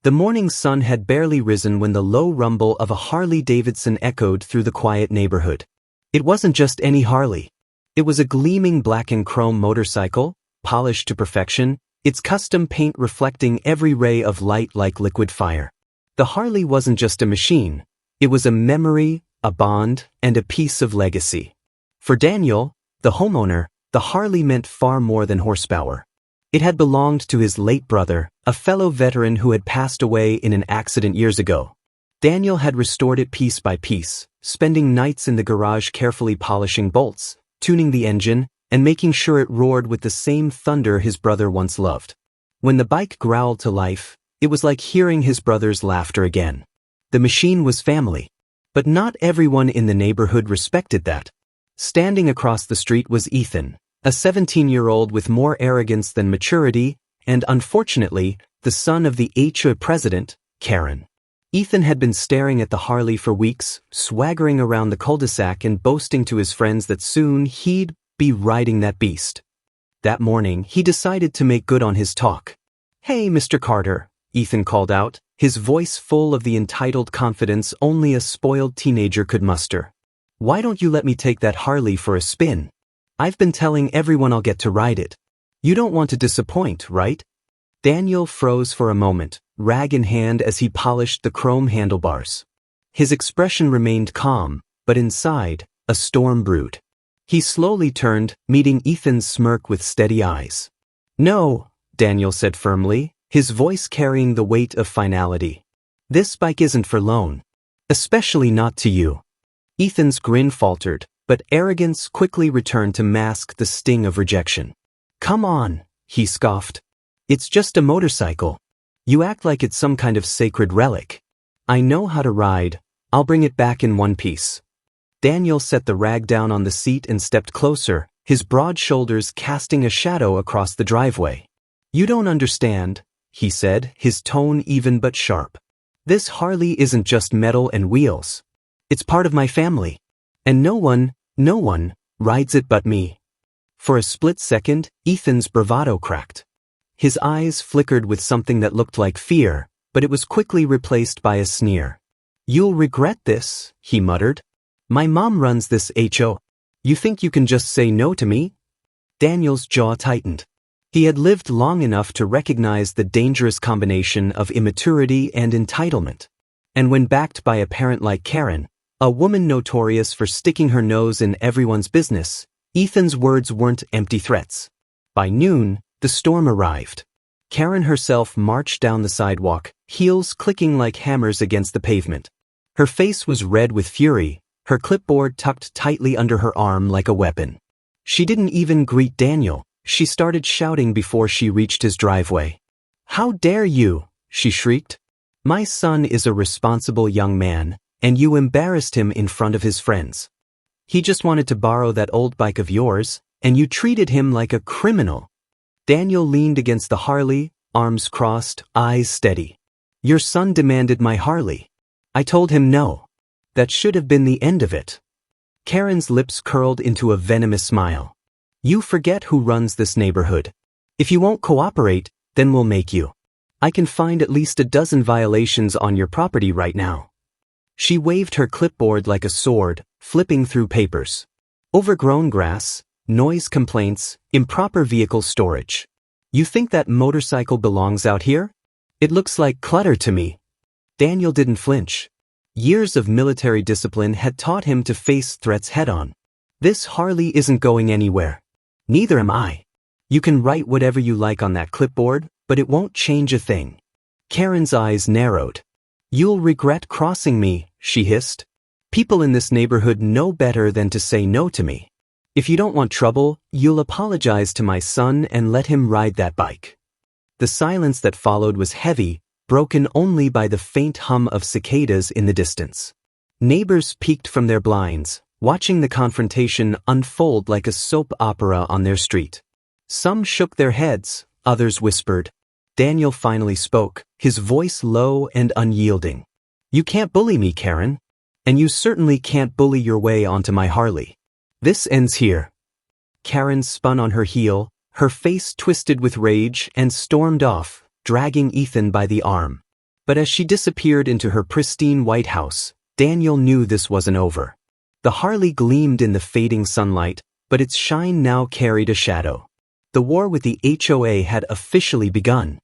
The morning sun had barely risen when the low rumble of a Harley-Davidson echoed through the quiet neighborhood. It wasn't just any Harley. It was a gleaming black and chrome motorcycle, polished to perfection, its custom paint reflecting every ray of light like liquid fire. The Harley wasn't just a machine. It was a memory, a bond, and a piece of legacy. For Daniel, the homeowner, the Harley meant far more than horsepower. It had belonged to his late brother, a fellow veteran who had passed away in an accident years ago. Daniel had restored it piece by piece, spending nights in the garage carefully polishing bolts, tuning the engine, and making sure it roared with the same thunder his brother once loved. When the bike growled to life, it was like hearing his brother's laughter again. The machine was family. But not everyone in the neighborhood respected that. Standing across the street was Ethan, a 17-year-old with more arrogance than maturity, and unfortunately, the son of the HOA president, Karen. Ethan had been staring at the Harley for weeks, swaggering around the cul-de-sac and boasting to his friends that soon he'd be riding that beast. That morning, he decided to make good on his talk. "Hey, Mr. Carter," Ethan called out, his voice full of the entitled confidence only a spoiled teenager could muster. "Why don't you let me take that Harley for a spin? I've been telling everyone I'll get to ride it. You don't want to disappoint, right?" Daniel froze for a moment, rag in hand as he polished the chrome handlebars. His expression remained calm, but inside, a storm brewed. He slowly turned, meeting Ethan's smirk with steady eyes. "No," Daniel said firmly, his voice carrying the weight of finality. "This bike isn't for loan. Especially not to you." Ethan's grin faltered, but arrogance quickly returned to mask the sting of rejection. "Come on," he scoffed. "It's just a motorcycle. You act like it's some kind of sacred relic. I know how to ride. I'll bring it back in one piece." Daniel set the rag down on the seat and stepped closer, his broad shoulders casting a shadow across the driveway. "You don't understand," he said, his tone even but sharp. "This Harley isn't just metal and wheels. It's part of my family. And no one rides it but me." For a split second, Ethan's bravado cracked. His eyes flickered with something that looked like fear, but it was quickly replaced by a sneer. "You'll regret this," he muttered. "My mom runs this HO. You think you can just say no to me?" Daniel's jaw tightened. He had lived long enough to recognize the dangerous combination of immaturity and entitlement. And when backed by a parent like Karen, a woman notorious for sticking her nose in everyone's business, Ethan's words weren't empty threats. By noon, the storm arrived. Karen herself marched down the sidewalk, heels clicking like hammers against the pavement. Her face was red with fury, her clipboard tucked tightly under her arm like a weapon. She didn't even greet Daniel. She started shouting before she reached his driveway. "How dare you!" she shrieked. "My son is a responsible young man, and you embarrassed him in front of his friends. He just wanted to borrow that old bike of yours, and you treated him like a criminal." Daniel leaned against the Harley, arms crossed, eyes steady. "Your son demanded my Harley. I told him no. That should have been the end of it." Karen's lips curled into a venomous smile. "You forget who runs this neighborhood. If you won't cooperate, then we'll make you. I can find at least a dozen violations on your property right now." She waved her clipboard like a sword, flipping through papers. "Overgrown grass, noise complaints, improper vehicle storage. You think that motorcycle belongs out here? It looks like clutter to me." Daniel didn't flinch. Years of military discipline had taught him to face threats head-on. "This Harley isn't going anywhere. Neither am I. You can write whatever you like on that clipboard, but it won't change a thing." Karen's eyes narrowed. "You'll regret crossing me," she hissed. "People in this neighborhood know better than to say no to me. If you don't want trouble, you'll apologize to my son and let him ride that bike." The silence that followed was heavy, broken only by the faint hum of cicadas in the distance. Neighbors peeked from their blinds, watching the confrontation unfold like a soap opera on their street. Some shook their heads, others whispered. Daniel finally spoke, his voice low and unyielding. "You can't bully me, Karen. And you certainly can't bully your way onto my Harley. This ends here." Karen spun on her heel, her face twisted with rage, and stormed off, dragging Ethan by the arm. But as she disappeared into her pristine White House, Daniel knew this wasn't over. The Harley gleamed in the fading sunlight, but its shine now carried a shadow. The war with the HOA had officially begun.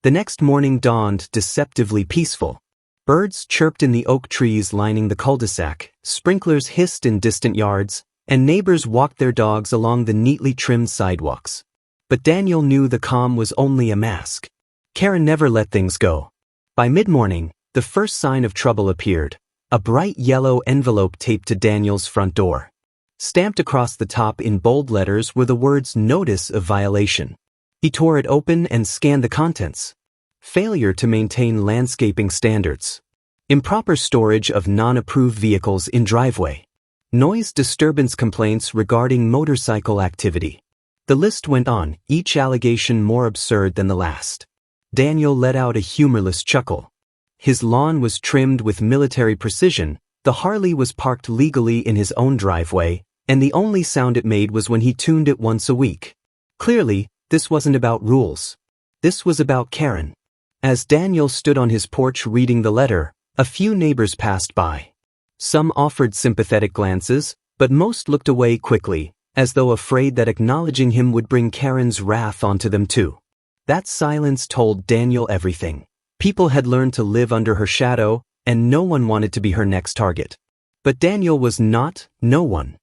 The next morning dawned deceptively peaceful. Birds chirped in the oak trees lining the cul-de-sac, sprinklers hissed in distant yards, and neighbors walked their dogs along the neatly trimmed sidewalks. But Daniel knew the calm was only a mask. Karen never let things go. By mid-morning, the first sign of trouble appeared, a bright yellow envelope taped to Daniel's front door. Stamped across the top in bold letters were the words "Notice of Violation." He tore it open and scanned the contents. Failure to maintain landscaping standards. Improper storage of non-approved vehicles in driveway. Noise disturbance complaints regarding motorcycle activity. The list went on, each allegation more absurd than the last. Daniel let out a humorless chuckle. His lawn was trimmed with military precision, the Harley was parked legally in his own driveway, and the only sound it made was when he tuned it once a week. Clearly, this wasn't about rules. This was about Karen. As Daniel stood on his porch reading the letter, a few neighbors passed by. Some offered sympathetic glances, but most looked away quickly, as though afraid that acknowledging him would bring Karen's wrath onto them too. That silence told Daniel everything. People had learned to live under her shadow, and no one wanted to be her next target. But Daniel was not no one.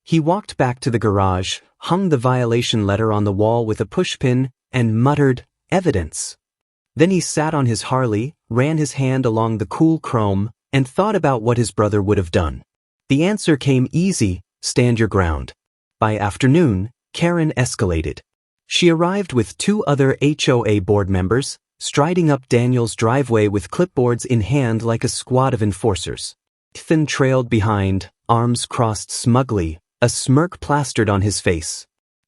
He walked back to the garage, hung the violation letter on the wall with a pushpin, and muttered, "Evidence." Then he sat on his Harley, ran his hand along the cool chrome, and thought about what his brother would have done. The answer came easy: stand your ground. By afternoon, Karen escalated. She arrived with 2 other HOA board members, striding up Daniel's driveway with clipboards in hand like a squad of enforcers. Ethan trailed behind, arms crossed smugly, a smirk plastered on his face.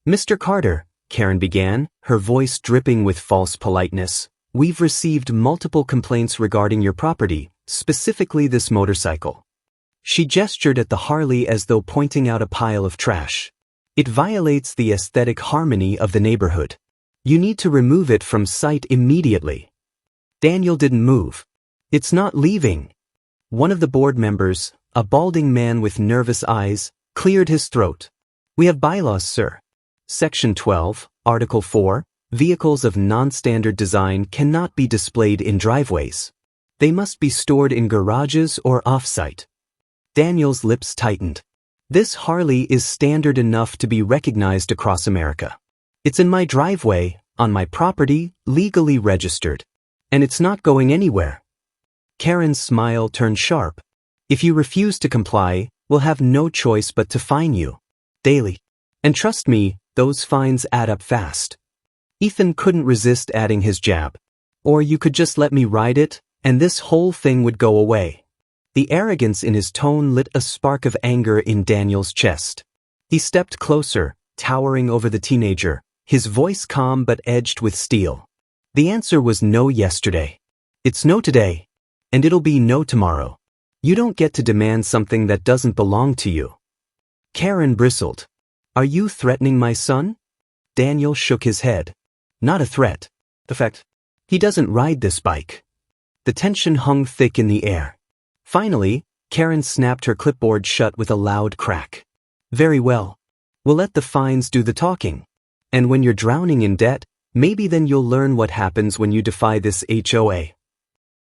"Mr. Carter," Karen began, her voice dripping with false politeness, "we've received multiple complaints regarding your property, specifically this motorcycle." She gestured at the Harley as though pointing out a pile of trash. "It violates the aesthetic harmony of the neighborhood. You need to remove it from sight immediately." Daniel didn't move. "It's not leaving." One of the board members, a balding man with nervous eyes, cleared his throat. "We have bylaws, sir. Section 12, Article 4, vehicles of non-standard design cannot be displayed in driveways. They must be stored in garages or off-site." Daniel's lips tightened. "This Harley is standard enough to be recognized across America. It's in my driveway, on my property, legally registered. And it's not going anywhere." Karen's smile turned sharp. "If you refuse to comply, we'll have no choice but to fine you. Daily. And trust me, those fines add up fast." Ethan couldn't resist adding his jab. "Or you could just let me ride it, and this whole thing would go away." The arrogance in his tone lit a spark of anger in Daniel's chest. He stepped closer, towering over the teenager, his voice calm but edged with steel. "The answer was no yesterday. It's no today. And it'll be no tomorrow. You don't get to demand something that doesn't belong to you." Karen bristled. "Are you threatening my son?" Daniel shook his head. "Not a threat. The fact, he doesn't ride this bike." The tension hung thick in the air. Finally, Karen snapped her clipboard shut with a loud crack. "Very well. We'll let the fines do the talking. And when you're drowning in debt, maybe then you'll learn what happens when you defy this HOA."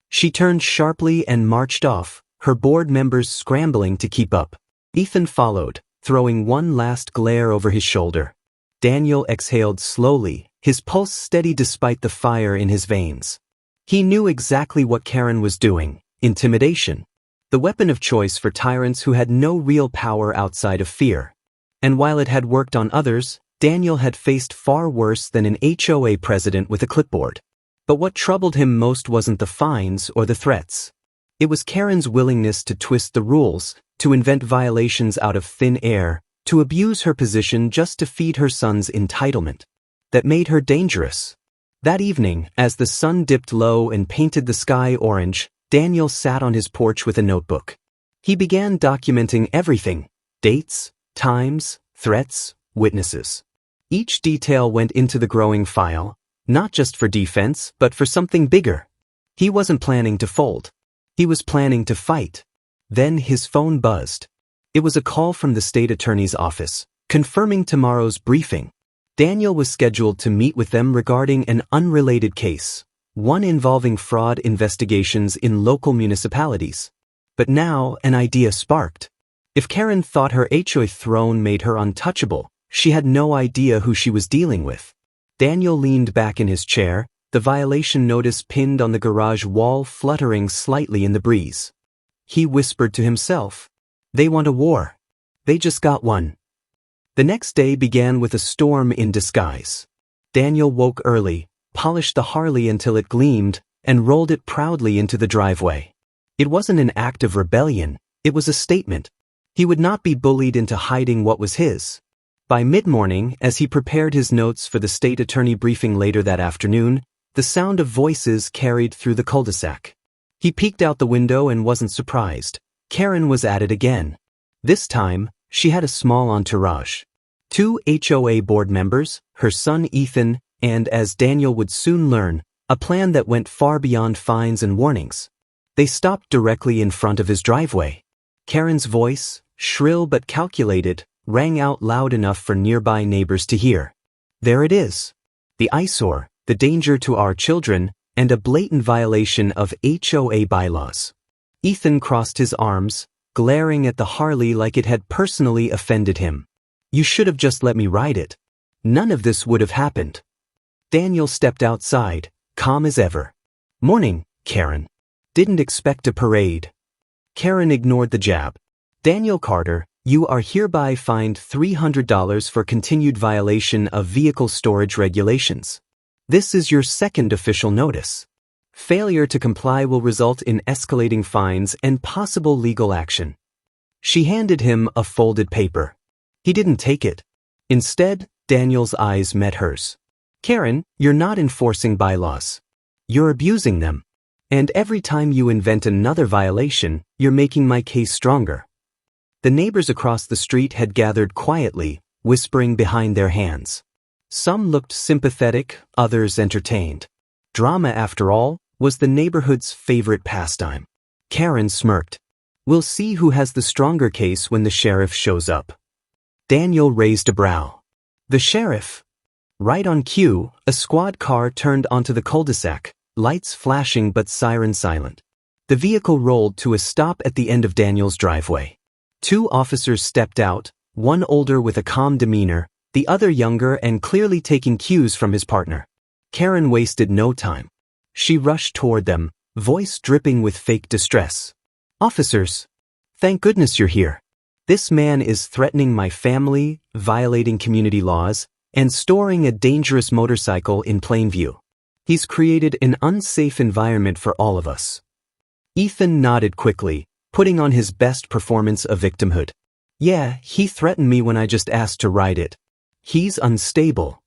She turned sharply and marched off, her board members scrambling to keep up. Ethan followed, throwing one last glare over his shoulder. Daniel exhaled slowly, his pulse steady despite the fire in his veins. He knew exactly what Karen was doing: intimidation. The weapon of choice for tyrants who had no real power outside of fear. And while it had worked on others, Daniel had faced far worse than an HOA president with a clipboard. But what troubled him most wasn't the fines or the threats. It was Karen's willingness to twist the rules, to invent violations out of thin air, to abuse her position just to feed her son's entitlement. That made her dangerous. That evening, as the sun dipped low and painted the sky orange, Daniel sat on his porch with a notebook. He began documenting everything: dates, times, threats, witnesses. Each detail went into the growing file, not just for defense, but for something bigger. He wasn't planning to fold. He was planning to fight. Then his phone buzzed. It was a call from the state attorney's office, confirming tomorrow's briefing. Daniel was scheduled to meet with them regarding an unrelated case, one involving fraud investigations in local municipalities. But now an idea sparked. If Karen thought her HOA throne made her untouchable, she had no idea who she was dealing with. Daniel leaned back in his chair, the violation notice pinned on the garage wall fluttering slightly in the breeze. He whispered to himself, "They want a war. They just got one." The next day began with a storm in disguise. Daniel woke early, polished the Harley until it gleamed, and rolled it proudly into the driveway. It wasn't an act of rebellion, it was a statement. He would not be bullied into hiding what was his. By mid-morning, as he prepared his notes for the state attorney briefing later that afternoon, the sound of voices carried through the cul-de-sac. He peeked out the window and wasn't surprised. Karen was at it again. This time, she had a small entourage. 2 HOA board members, her son Ethan, and, as Daniel would soon learn, a plan that went far beyond fines and warnings. They stopped directly in front of his driveway. Karen's voice, shrill but calculated, rang out loud enough for nearby neighbors to hear. There it is. The eyesore, the danger to our children, and a blatant violation of HOA bylaws. Ethan crossed his arms, glaring at the Harley like it had personally offended him. "You should have just let me ride it. None of this would have happened." Daniel stepped outside, calm as ever. "Morning, Karen. Didn't expect a parade." Karen ignored the jab. "Daniel Carter, you are hereby fined $300 for continued violation of vehicle storage regulations. This is your second official notice. Failure to comply will result in escalating fines and possible legal action." She handed him a folded paper. He didn't take it. Instead, Daniel's eyes met hers. "Karen, you're not enforcing bylaws. You're abusing them. And every time you invent another violation, you're making my case stronger." The neighbors across the street had gathered quietly, whispering behind their hands. Some looked sympathetic, others entertained. Drama, after all, was the neighborhood's favorite pastime. Karen smirked. "We'll see who has the stronger case when the sheriff shows up." Daniel raised a brow. "The sheriff?" Right on cue, a squad car turned onto the cul-de-sac, lights flashing but siren silent. The vehicle rolled to a stop at the end of Daniel's driveway. 2 officers stepped out, one older with a calm demeanor, the other younger and clearly taking cues from his partner. Karen wasted no time. She rushed toward them, voice dripping with fake distress. "Officers, thank goodness you're here. This man is threatening my family, violating community laws, and storing a dangerous motorcycle in plain view. He's created an unsafe environment for all of us." Ethan nodded quickly, putting on his best performance of victimhood. "Yeah, he threatened me when I just asked to ride it. He's unstable."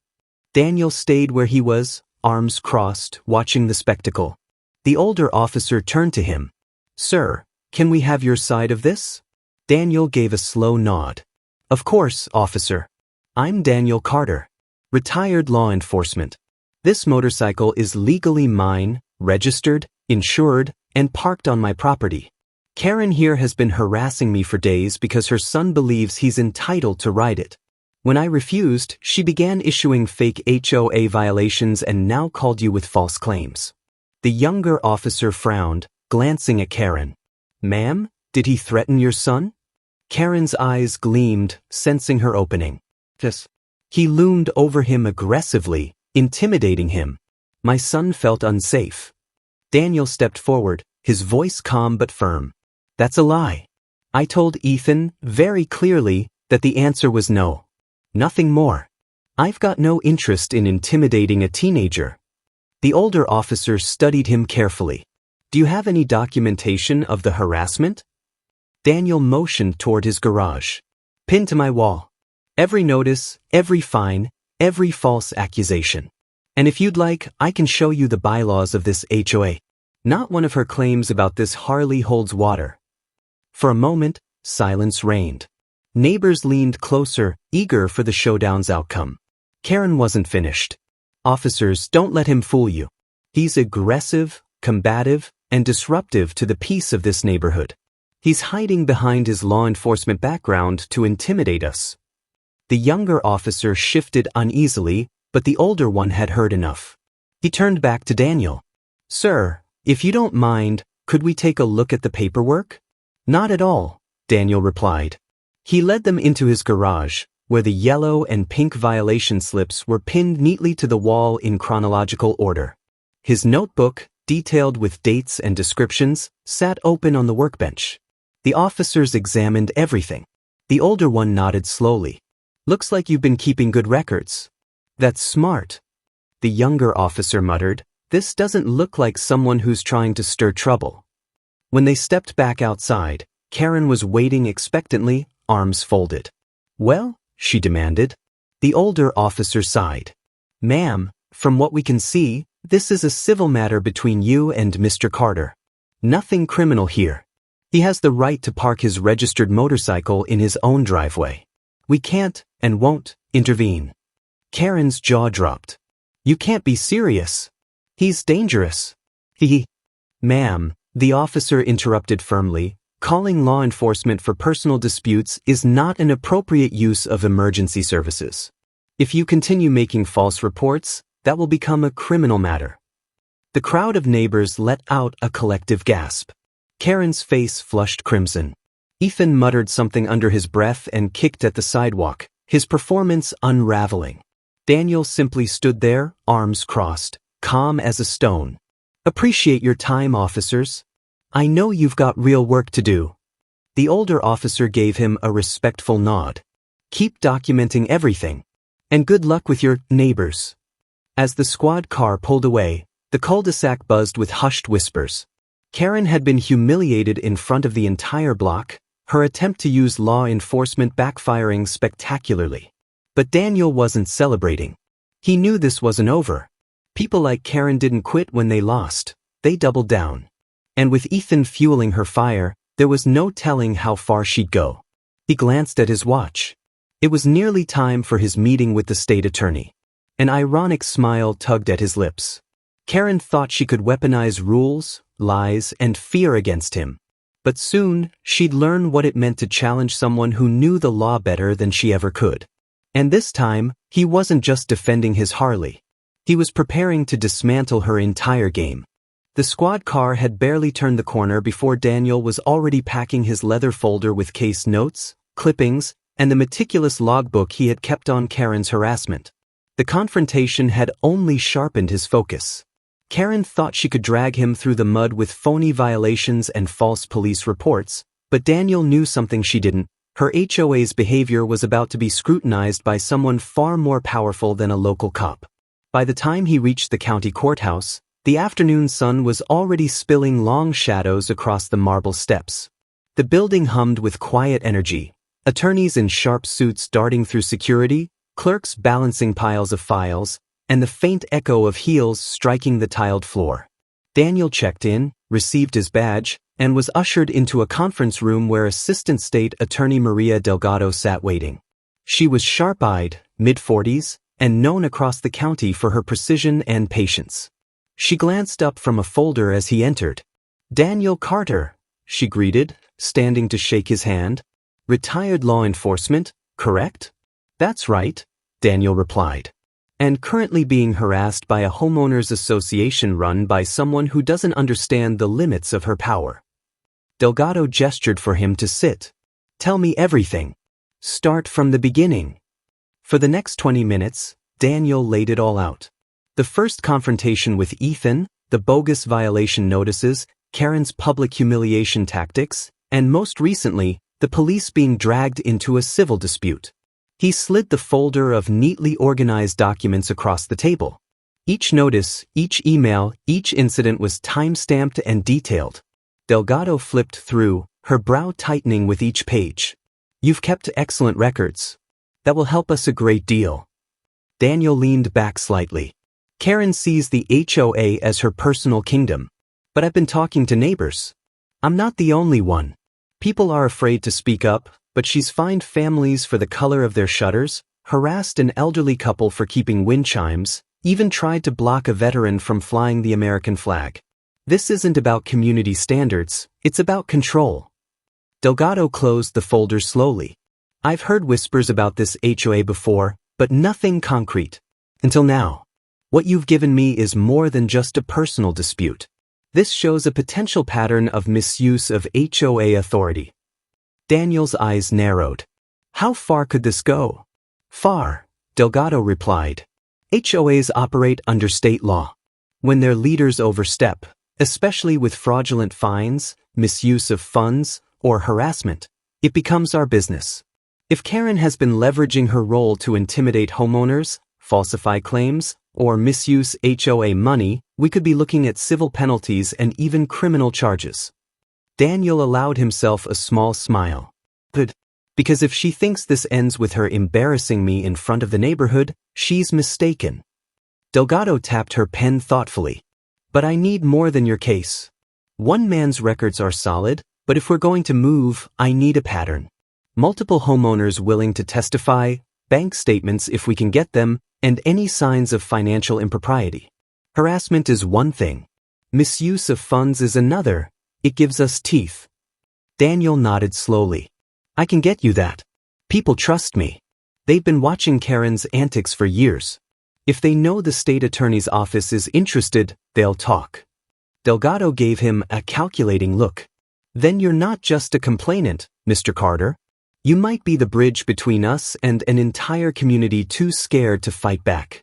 Daniel stayed where he was, arms crossed, watching the spectacle. The older officer turned to him. "Sir, can we have your side of this?" Daniel gave a slow nod. "Of course, officer. I'm Daniel Carter, retired law enforcement. This motorcycle is legally mine, registered, insured, and parked on my property. Karen here has been harassing me for days because her son believes he's entitled to ride it. When I refused, she began issuing fake HOA violations and now called you with false claims." The younger officer frowned, glancing at Karen. "Ma'am, did he threaten your son?" Karen's eyes gleamed, sensing her opening. "Yes." He loomed over him aggressively, intimidating him. "My son felt unsafe." Daniel stepped forward, his voice calm but firm. "That's a lie. I told Ethan, very clearly, that the answer was no. Nothing more. I've got no interest in intimidating a teenager." The older officer studied him carefully. "Do you have any documentation of the harassment?" Daniel motioned toward his garage. "Pinned to my wall. Every notice, every fine, every false accusation. And if you'd like, I can show you the bylaws of this HOA. Not one of her claims about this Harley holds water." For a moment, silence reigned. Neighbors leaned closer, eager for the showdown's outcome. Karen wasn't finished. "Officers, don't let him fool you. He's aggressive, combative, and disruptive to the peace of this neighborhood. He's hiding behind his law enforcement background to intimidate us." The younger officer shifted uneasily, but the older one had heard enough. He turned back to Daniel. "Sir, if you don't mind, could we take a look at the paperwork?" "Not at all," Daniel replied. He led them into his garage, where the yellow and pink violation slips were pinned neatly to the wall in chronological order. His notebook, detailed with dates and descriptions, sat open on the workbench. The officers examined everything. The older one nodded slowly. "Looks like you've been keeping good records." "That's smart." The younger officer muttered, "This doesn't look like someone who's trying to stir trouble." When they stepped back outside, Karen was waiting expectantly, arms folded. "Well?" she demanded. The older officer sighed. "Ma'am, from what we can see, this is a civil matter between you and Mr. Carter. Nothing criminal here. He has the right to park his registered motorcycle in his own driveway. We can't, and won't, intervene." Karen's jaw dropped. "You can't be serious. He's dangerous." "Ma'am," the officer interrupted firmly, "calling law enforcement for personal disputes is not an appropriate use of emergency services. If you continue making false reports, that will become a criminal matter." The crowd of neighbors let out a collective gasp. Karen's face flushed crimson. Ethan muttered something under his breath and kicked at the sidewalk, his performance unraveling. Daniel simply stood there, arms crossed, calm as a stone. "Appreciate your time, officers. I know you've got real work to do." The older officer gave him a respectful nod. "Keep documenting everything. And good luck with your neighbors." As the squad car pulled away, the cul-de-sac buzzed with hushed whispers. Karen had been humiliated in front of the entire block, her attempt to use law enforcement backfiring spectacularly. But Daniel wasn't celebrating. He knew this wasn't over. People like Karen didn't quit when they lost. They doubled down. And with Ethan fueling her fire, there was no telling how far she'd go. He glanced at his watch. It was nearly time for his meeting with the state attorney. An ironic smile tugged at his lips. Karen thought she could weaponize rules, lies, and fear against him. But soon, she'd learn what it meant to challenge someone who knew the law better than she ever could. And this time, he wasn't just defending his Harley. He was preparing to dismantle her entire game. The squad car had barely turned the corner before Daniel was already packing his leather folder with case notes, clippings, and the meticulous logbook he had kept on Karen's harassment. The confrontation had only sharpened his focus. Karen thought she could drag him through the mud with phony violations and false police reports, but Daniel knew something she didn't. Her HOA's behavior was about to be scrutinized by someone far more powerful than a local cop. By the time he reached the county courthouse, the afternoon sun was already spilling long shadows across the marble steps. The building hummed with quiet energy, attorneys in sharp suits darting through security, clerks balancing piles of files, and the faint echo of heels striking the tiled floor. Daniel checked in, received his badge, and was ushered into a conference room where Assistant State Attorney Maria Delgado sat waiting. She was sharp-eyed, mid-40s, and known across the county for her precision and patience. She glanced up from a folder as he entered. "Daniel Carter," she greeted, standing to shake his hand. "Retired law enforcement, correct?" "That's right," Daniel replied. "And currently being harassed by a homeowners association run by someone who doesn't understand the limits of her power." Delgado gestured for him to sit. "Tell me everything. Start from the beginning." For the next 20 minutes, Daniel laid it all out. The first confrontation with Ethan, the bogus violation notices, Karen's public humiliation tactics, and most recently, the police being dragged into a civil dispute. He slid the folder of neatly organized documents across the table. Each notice, each email, each incident was time-stamped and detailed. Delgado flipped through, her brow tightening with each page. "You've kept excellent records. That will help us a great deal." Daniel leaned back slightly. "Karen sees the HOA as her personal kingdom. But I've been talking to neighbors. I'm not the only one. People are afraid to speak up, but she's fined families for the color of their shutters, harassed an elderly couple for keeping wind chimes, even tried to block a veteran from flying the American flag. This isn't about community standards, it's about control. Delgado closed the folder slowly. I've heard whispers about this HOA before, but nothing concrete. Until now. What you've given me is more than just a personal dispute. This shows a potential pattern of misuse of HOA authority. Daniel's eyes narrowed. How far could this go? Far, Delgado replied. HOAs operate under state law. When their leaders overstep, especially with fraudulent fines, misuse of funds, or harassment, it becomes our business. If Karen has been leveraging her role to intimidate homeowners, falsify claims, or misuse HOA money, we could be looking at civil penalties and even criminal charges. Daniel allowed himself a small smile. Good. Because if she thinks this ends with her embarrassing me in front of the neighborhood, she's mistaken. Delgado tapped her pen thoughtfully. But I need more than your case. One man's records are solid, but if we're going to move, I need a pattern. Multiple homeowners willing to testify, bank statements if we can get them, and any signs of financial impropriety. Harassment is one thing. Misuse of funds is another. It gives us teeth. Daniel nodded slowly. I can get you that. People trust me. They've been watching Karen's antics for years. If they know the state attorney's office is interested, they'll talk. Delgado gave him a calculating look. Then you're not just a complainant, Mr. Carter. You might be the bridge between us and an entire community too scared to fight back.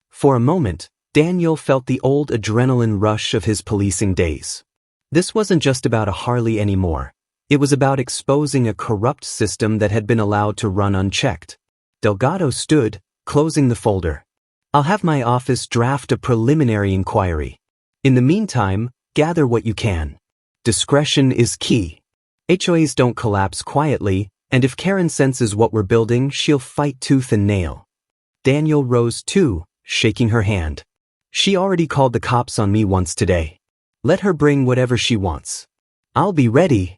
For a moment, Daniel felt the old adrenaline rush of his policing days. This wasn't just about a Harley anymore. It was about exposing a corrupt system that had been allowed to run unchecked. Delgado stood, closing the folder. I'll have my office draft a preliminary inquiry. In the meantime, gather what you can. Discretion is key. HOAs don't collapse quietly, and if Karen senses what we're building, she'll fight tooth and nail. Daniel rose too, shaking her hand. She already called the cops on me once today. Let her bring whatever she wants. I'll be ready.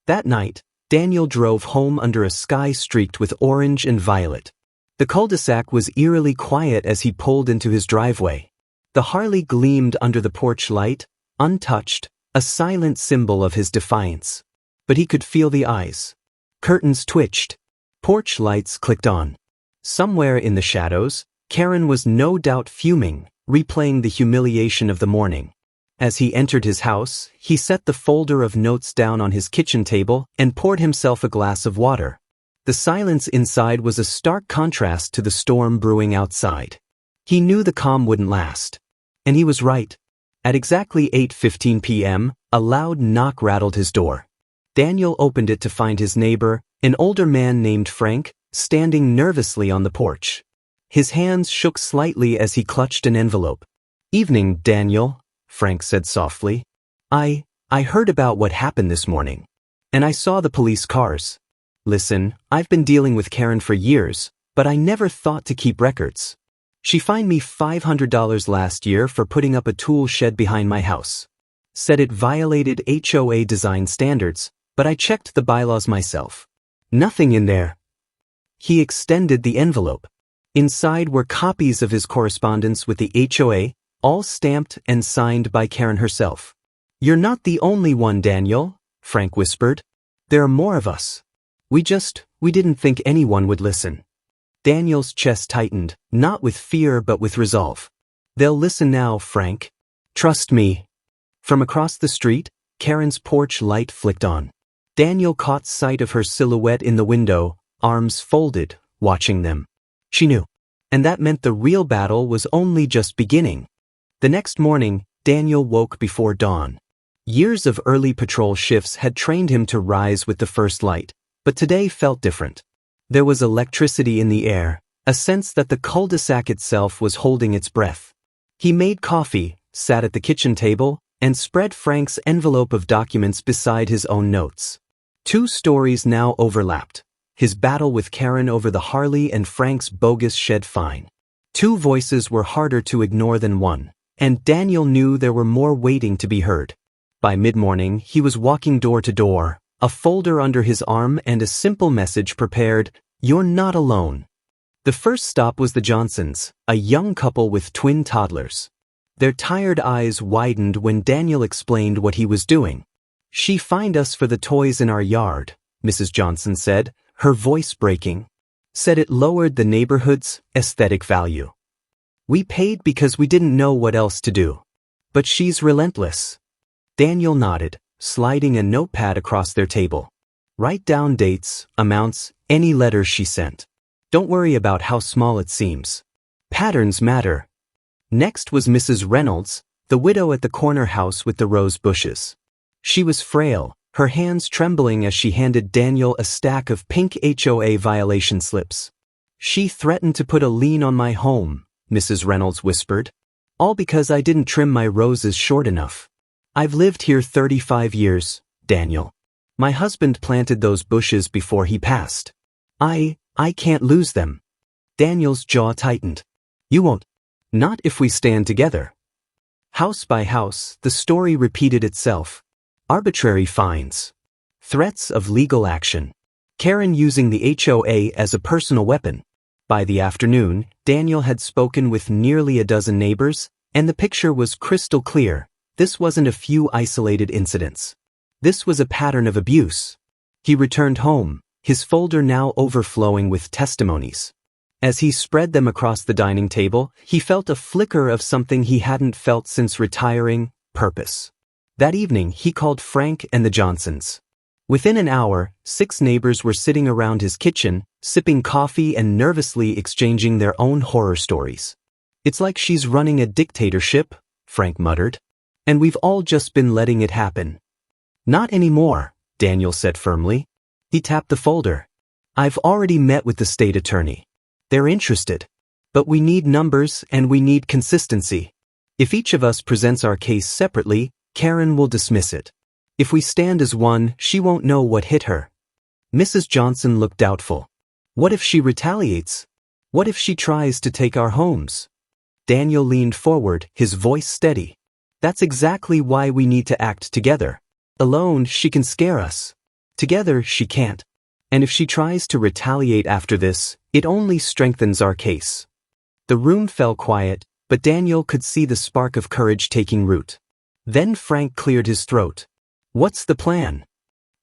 That night, Daniel drove home under a sky streaked with orange and violet. The cul-de-sac was eerily quiet as he pulled into his driveway. The Harley gleamed under the porch light, untouched, a silent symbol of his defiance. But he could feel the eyes. Curtains twitched. Porch lights clicked on. Somewhere in the shadows, Karen was no doubt fuming, replaying the humiliation of the morning. As he entered his house, he set the folder of notes down on his kitchen table and poured himself a glass of water. The silence inside was a stark contrast to the storm brewing outside. He knew the calm wouldn't last. And he was right. At exactly 8:15 p.m., a loud knock rattled his door. Daniel opened it to find his neighbor, an older man named Frank, standing nervously on the porch. His hands shook slightly as he clutched an envelope. "Evening, Daniel," Frank said softly. I heard about what happened this morning. And I saw the police cars. Listen, I've been dealing with Karen for years, but I never thought to keep records. She fined me $500 last year for putting up a tool shed behind my house. Said it violated HOA design standards, but I checked the bylaws myself. Nothing in there. He extended the envelope. Inside were copies of his correspondence with the HOA, all stamped and signed by Karen herself. "You're not the only one, Daniel," Frank whispered. "There are more of us. We didn't think anyone would listen." Daniel's chest tightened, not with fear but with resolve. "They'll listen now, Frank. Trust me." From across the street, Karen's porch light flicked on. Daniel caught sight of her silhouette in the window, arms folded, watching them. She knew. And that meant the real battle was only just beginning. The next morning, Daniel woke before dawn. Years of early patrol shifts had trained him to rise with the first light, but today felt different. There was electricity in the air, a sense that the cul-de-sac itself was holding its breath. He made coffee, sat at the kitchen table, and spread Frank's envelope of documents beside his own notes. Two stories now overlapped. His battle with Karen over the Harley and Frank's bogus shed fine. Two voices were harder to ignore than one, and Daniel knew there were more waiting to be heard. By mid-morning, he was walking door to door, a folder under his arm and a simple message prepared: "You're not alone." The first stop was the Johnsons, a young couple with twin toddlers. Their tired eyes widened when Daniel explained what he was doing. "She fined us for the toys in our yard," Mrs. Johnson said, her voice breaking. "Said it lowered the neighborhood's aesthetic value. We paid because we didn't know what else to do. But she's relentless." Daniel nodded, sliding a notepad across their table. "Write down dates, amounts, any letters she sent. Don't worry about how small it seems. Patterns matter." Next was Mrs. Reynolds, the widow at the corner house with the rose bushes. She was frail, her hands trembling as she handed Daniel a stack of pink HOA violation slips. "She threatened to put a lien on my home," Mrs. Reynolds whispered. "All because I didn't trim my roses short enough. I've lived here 35 years, Daniel. My husband planted those bushes before he passed. I can't lose them." Daniel's jaw tightened. "You won't. Not if we stand together." House by house, the story repeated itself. Arbitrary fines. Threats of legal action. Karen using the HOA as a personal weapon. By the afternoon, Daniel had spoken with nearly a dozen neighbors, and the picture was crystal clear. This wasn't a few isolated incidents. This was a pattern of abuse. He returned home, his folder now overflowing with testimonies. As he spread them across the dining table, he felt a flicker of something he hadn't felt since retiring: purpose. That evening, he called Frank and the Johnsons. Within an hour, 6 neighbors were sitting around his kitchen, sipping coffee and nervously exchanging their own horror stories. "It's like she's running a dictatorship," Frank muttered. "And we've all just been letting it happen." "Not anymore," Daniel said firmly. He tapped the folder. "I've already met with the state attorney. They're interested. But we need numbers and we need consistency. If each of us presents our case separately, Karen will dismiss it. If we stand as one, she won't know what hit her." Mrs. Johnson looked doubtful. "What if she retaliates? What if she tries to take our homes?" Daniel leaned forward, his voice steady. "That's exactly why we need to act together. Alone, she can scare us. Together, she can't. And if she tries to retaliate after this, it only strengthens our case." The room fell quiet, but Daniel could see the spark of courage taking root. Then Frank cleared his throat. "What's the plan?"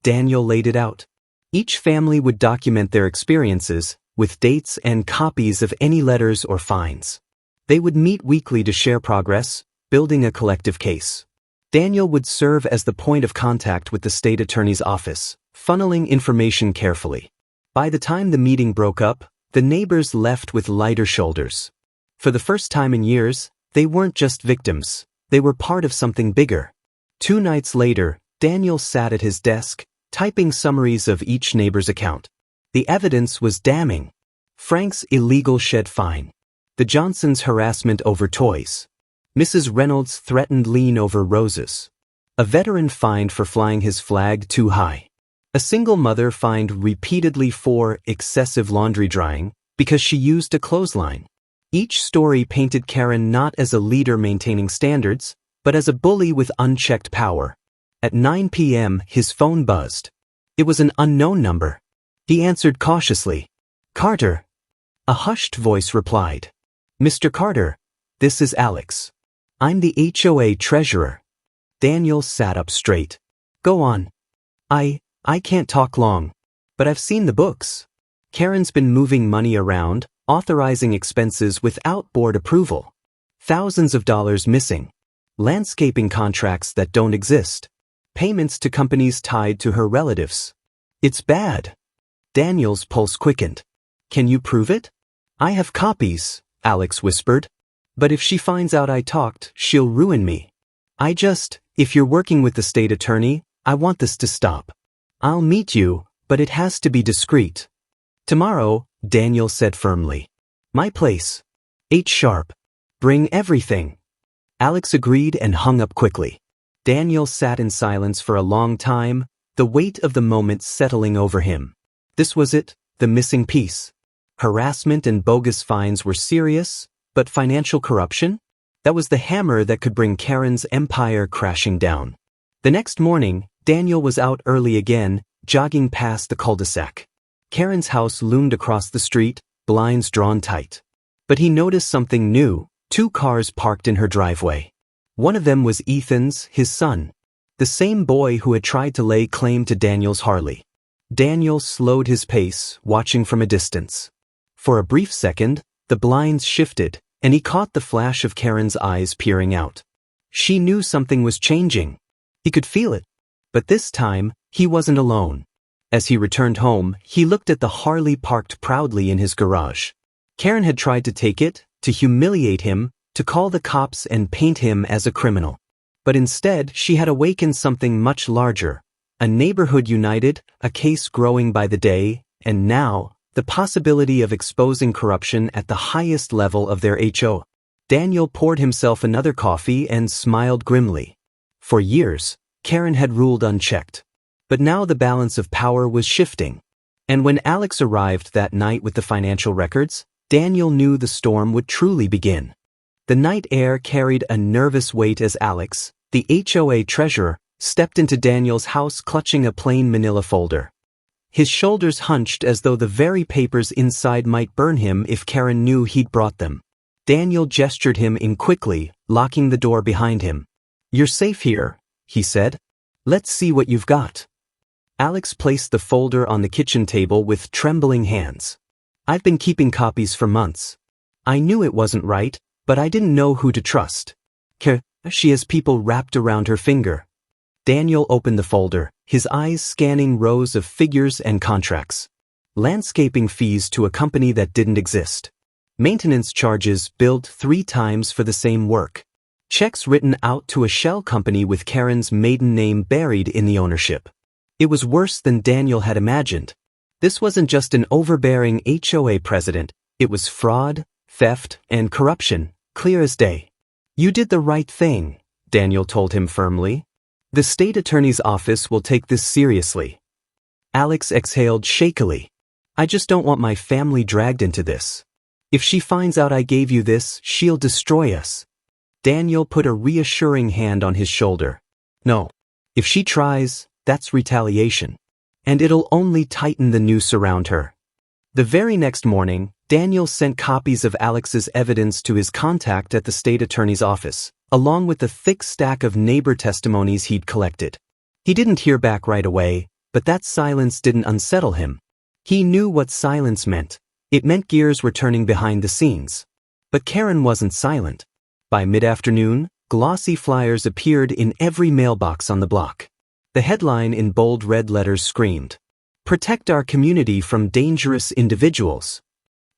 Daniel laid it out. Each family would document their experiences, with dates and copies of any letters or fines. They would meet weekly to share progress, building a collective case. Daniel would serve as the point of contact with the state attorney's office, funneling information carefully. By the time the meeting broke up, the neighbors left with lighter shoulders. For the first time in years, they weren't just victims, they were part of something bigger. 2 nights later, Daniel sat at his desk, typing summaries of each neighbor's account. The evidence was damning. Frank's illegal shed fine. The Johnsons' harassment over toys. Mrs. Reynolds' threatened lien over roses. A veteran fined for flying his flag too high. A single mother fined repeatedly for excessive laundry drying because she used a clothesline. Each story painted Karen not as a leader maintaining standards, but as a bully with unchecked power. At 9 p.m., his phone buzzed. It was an unknown number. He answered cautiously. "Carter." A hushed voice replied. "Mr. Carter, this is Alex. I'm the HOA treasurer." Daniel sat up straight. "Go on." I can't talk long. But I've seen the books. Karen's been moving money around, authorizing expenses without board approval. Thousands of dollars missing. Landscaping contracts that don't exist. Payments to companies tied to her relatives. It's bad." Daniel's pulse quickened. "Can you prove it?" "I have copies," Alex whispered. "But if she finds out I talked, she'll ruin me. If you're working with the state attorney, I want this to stop. I'll meet you, but it has to be discreet." "Tomorrow," Daniel said firmly. "My place. 8 sharp. Bring everything." Alex agreed and hung up quickly. Daniel sat in silence for a long time, the weight of the moment settling over him. This was it, the missing piece. Harassment and bogus fines were serious, but financial corruption? That was the hammer that could bring Karen's empire crashing down. The next morning, Daniel was out early again, jogging past the cul-de-sac. Karen's house loomed across the street, blinds drawn tight. But he noticed something new. Two cars parked in her driveway. One of them was Ethan's, his son. The same boy who had tried to lay claim to Daniel's Harley. Daniel slowed his pace, watching from a distance. For a brief second, the blinds shifted, and he caught the flash of Karen's eyes peering out. She knew something was changing. He could feel it. But this time, he wasn't alone. As he returned home, he looked at the Harley parked proudly in his garage. Karen had tried to take it, to humiliate him, to call the cops and paint him as a criminal. But instead, she had awakened something much larger. A neighborhood united, a case growing by the day, and now, the possibility of exposing corruption at the highest level of their HO. Daniel poured himself another coffee and smiled grimly. For years, Karen had ruled unchecked. But now the balance of power was shifting. And when Alex arrived that night with the financial records, Daniel knew the storm would truly begin. The night air carried a nervous weight as Alex, the HOA treasurer, stepped into Daniel's house clutching a plain manila folder. His shoulders hunched as though the very papers inside might burn him if Karen knew he'd brought them. Daniel gestured him in quickly, locking the door behind him. "You're safe here," he said. "Let's see what you've got." Alex placed the folder on the kitchen table with trembling hands. "I've been keeping copies for months. I knew it wasn't right, but I didn't know who to trust. She has people wrapped around her finger." Daniel opened the folder, his eyes scanning rows of figures and contracts. Landscaping fees to a company that didn't exist. Maintenance charges billed 3 times for the same work. Checks written out to a shell company with Karen's maiden name buried in the ownership. It was worse than Daniel had imagined. This wasn't just an overbearing HOA president, it was fraud, theft, and corruption, clear as day. "You did the right thing," Daniel told him firmly. "The state attorney's office will take this seriously." Alex exhaled shakily. "I just don't want my family dragged into this. If she finds out I gave you this, she'll destroy us." Daniel put a reassuring hand on his shoulder. "No. If she tries, that's retaliation. And it'll only tighten the noose around her." The very next morning, Daniel sent copies of Alex's evidence to his contact at the state attorney's office, along with the thick stack of neighbor testimonies he'd collected. He didn't hear back right away, but that silence didn't unsettle him. He knew what silence meant. It meant gears were turning behind the scenes. But Karen wasn't silent. By mid-afternoon, glossy flyers appeared in every mailbox on the block. The headline in bold red letters screamed, "Protect our community from dangerous individuals."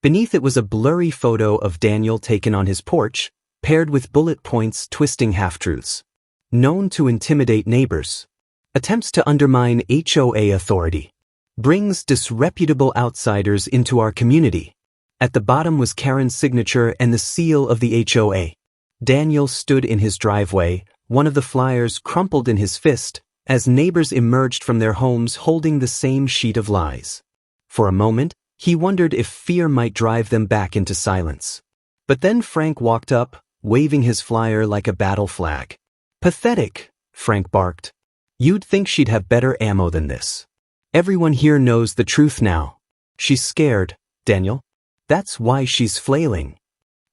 Beneath it was a blurry photo of Daniel taken on his porch, paired with bullet points twisting half-truths. "Known to intimidate neighbors. Attempts to undermine HOA authority. Brings disreputable outsiders into our community." At the bottom was Karen's signature and the seal of the HOA. Daniel stood in his driveway, one of the flyers crumpled in his fist, as neighbors emerged from their homes holding the same sheet of lies. For a moment, he wondered if fear might drive them back into silence. But then Frank walked up, waving his flyer like a battle flag. "Pathetic," Frank barked. "You'd think she'd have better ammo than this. Everyone here knows the truth now. She's scared, Daniel. That's why she's flailing."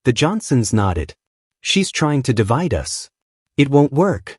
The Johnsons nodded. "She's trying to divide us. It won't work."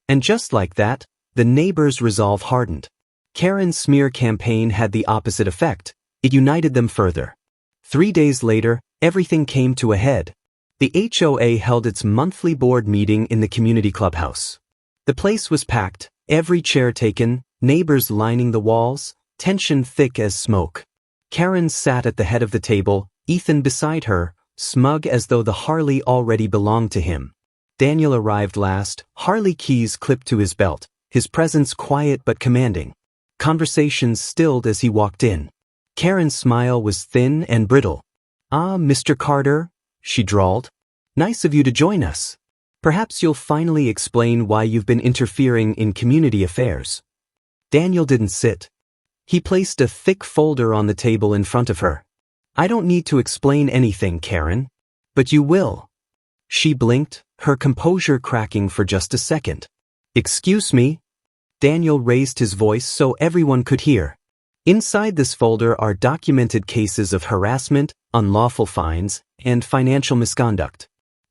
And just like that, the neighbors' resolve hardened. Karen's smear campaign had the opposite effect. It united them further. 3 days later, everything came to a head. The HOA held its monthly board meeting in the community clubhouse. The place was packed, every chair taken, neighbors lining the walls, tension thick as smoke. Karen sat at the head of the table, Ethan beside her, smug as though the Harley already belonged to him. Daniel arrived last, Harley keys clipped to his belt, his presence quiet but commanding. Conversations stilled as he walked in. Karen's smile was thin and brittle. "Ah, Mr. Carter," she drawled. "Nice of you to join us. Perhaps you'll finally explain why you've been interfering in community affairs." Daniel didn't sit. He placed a thick folder on the table in front of her. "I don't need to explain anything, Karen. But you will." She blinked, her composure cracking for just a second. "Excuse me?" Daniel raised his voice so everyone could hear. "Inside this folder are documented cases of harassment, unlawful fines, and financial misconduct.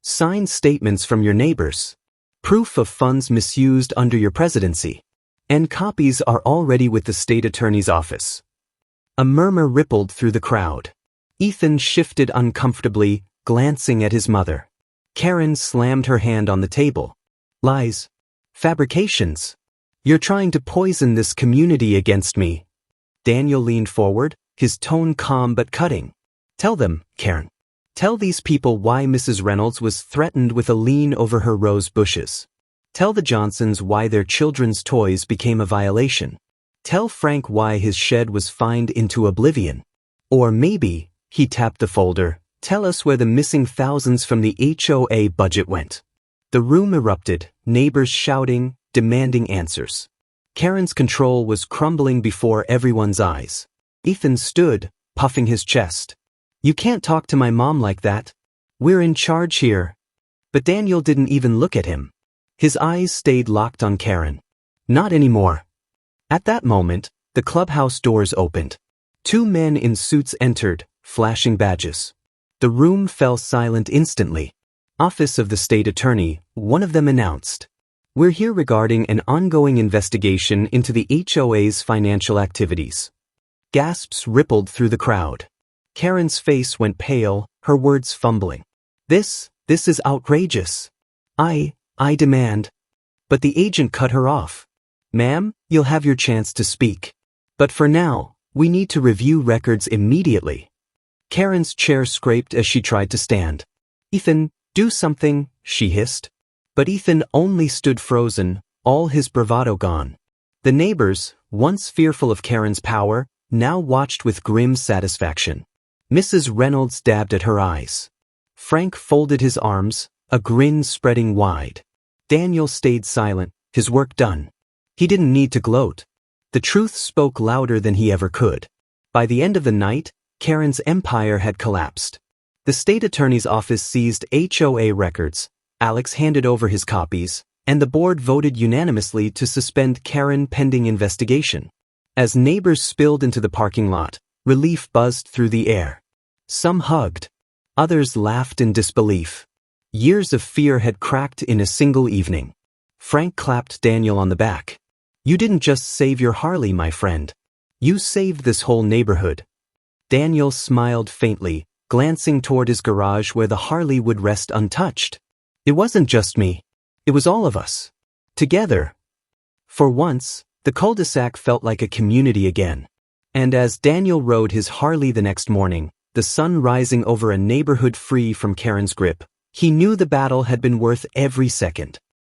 Signed statements from your neighbors. Proof of funds misused under your presidency. And copies are already with the state attorney's office. A murmur rippled through the crowd. Ethan shifted uncomfortably, glancing at his mother. Karen slammed her hand on the table. Lies. Fabrications. You're trying to poison this community against me. Daniel leaned forward, his tone calm but cutting. Tell them, Karen. Tell these people why Mrs. Reynolds was threatened with a lien over her rose bushes. Tell the Johnsons why their children's toys became a violation. Tell Frank why his shed was fined into oblivion. Or maybe, he tapped the folder, tell us where the missing thousands from the HOA budget went. The room erupted, neighbors shouting, demanding answers. Karen's control was crumbling before everyone's eyes. Ethan stood, puffing his chest. You can't talk to my mom like that. We're in charge here. But Daniel didn't even look at him. His eyes stayed locked on Karen. Not anymore. At that moment, the clubhouse doors opened. 2 men in suits entered, flashing badges. The room fell silent instantly. Office of the State Attorney, one of them announced. We're here regarding an ongoing investigation into the HOA's financial activities. Gasps rippled through the crowd. Karen's face went pale, her words fumbling. This is outrageous. I demand. But the agent cut her off. Ma'am, you'll have your chance to speak. But for now, we need to review records immediately. Karen's chair scraped as she tried to stand. Ethan, do something, she hissed. But Ethan only stood frozen, all his bravado gone. The neighbors, once fearful of Karen's power, now watched with grim satisfaction. Mrs. Reynolds dabbed at her eyes. Frank folded his arms, a grin spreading wide. Daniel stayed silent, his work done. He didn't need to gloat. The truth spoke louder than he ever could. By the end of the night, Karen's empire had collapsed. The state attorney's office seized HOA records, Alex handed over his copies, and the board voted unanimously to suspend Karen pending investigation. As neighbors spilled into the parking lot, relief buzzed through the air. Some hugged. Others laughed in disbelief. Years of fear had cracked in a single evening. Frank clapped Daniel on the back. You didn't just save your Harley, my friend. You saved this whole neighborhood. Daniel smiled faintly, glancing toward his garage where the Harley would rest untouched. It wasn't just me. It was all of us. Together. For once, the cul-de-sac felt like a community again. And as Daniel rode his Harley the next morning, the sun rising over a neighborhood free from Karen's grip, he knew the battle had been worth every second.